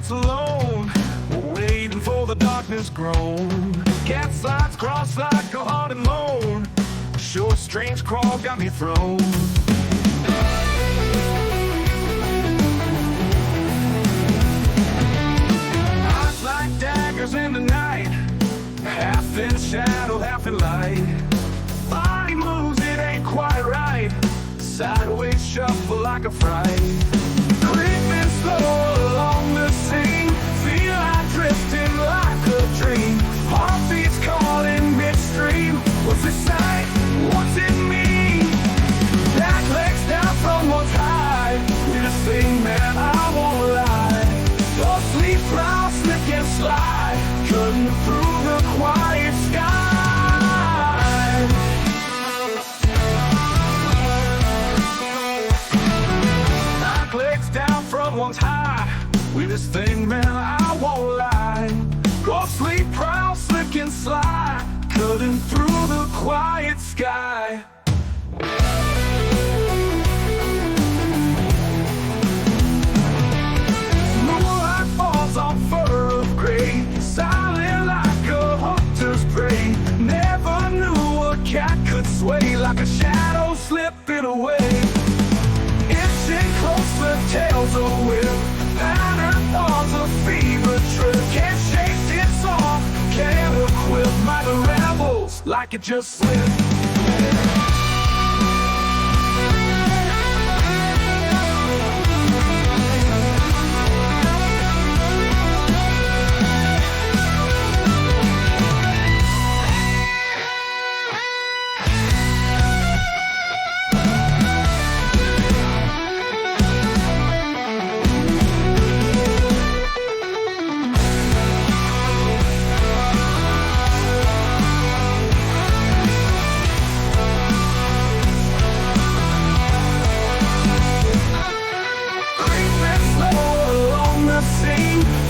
nights alone, waiting for the darkness grown. Cat slides cross like a heart and moan. Sure, strange crawl got me thrown. Eyes like daggers in the night, half in shadow, half in light. Body moves, it ain't quite right. Sideways shuffle like a fright. Creeping slow along the scene, feel like drifting like a dream. Heartbeats caught in midstream. What's it sight? What's it mean? Back legs down from what's high. We're the thing, man, I won't lie. Go sleep, proud, slip and slide, cutting through the quiet sky. Back legs down from one's high. We this thing, man, I won't lie. Go sleep, proud, slip and slide, cutting through the quiet sky. Moonlight falls on fur of gray, silent like a hunter's prey. Never knew a cat could sway like a shadow slipping away. Itching close, the tail's a whip, pattern was a fever trip. Can't shake this off, can't equip my rebels like it just slipped.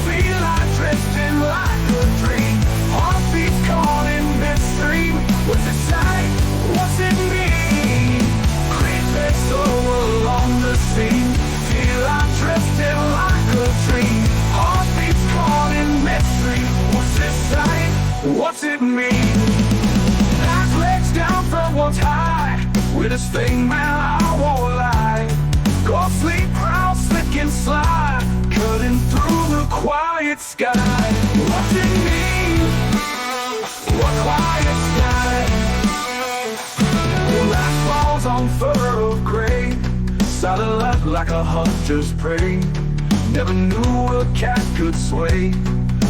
Feel like drifting like a dream. Heartbeats caught in midstream. What's it sight? What's it mean? Creeping slow along the scene. Feel like drifting like a dream. Heartbeats caught in midstream. What's it sight? What's it mean? Back legs down from one's high. With this thing, man, I won't lie. Go sleep, proud, slick and slide, cutting through the quiet sky. What's it mean? What quiet sky? Light falls on fur of gray, silent like a hunter's prey. Never knew a cat could sway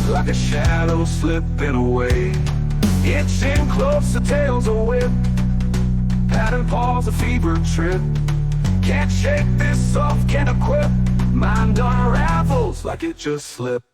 like a shadow slipping away. Itching close, the tail's a whip, pattern paws a fever trip. Can't shake this off, can't equip. Mind unravels like it just slipped.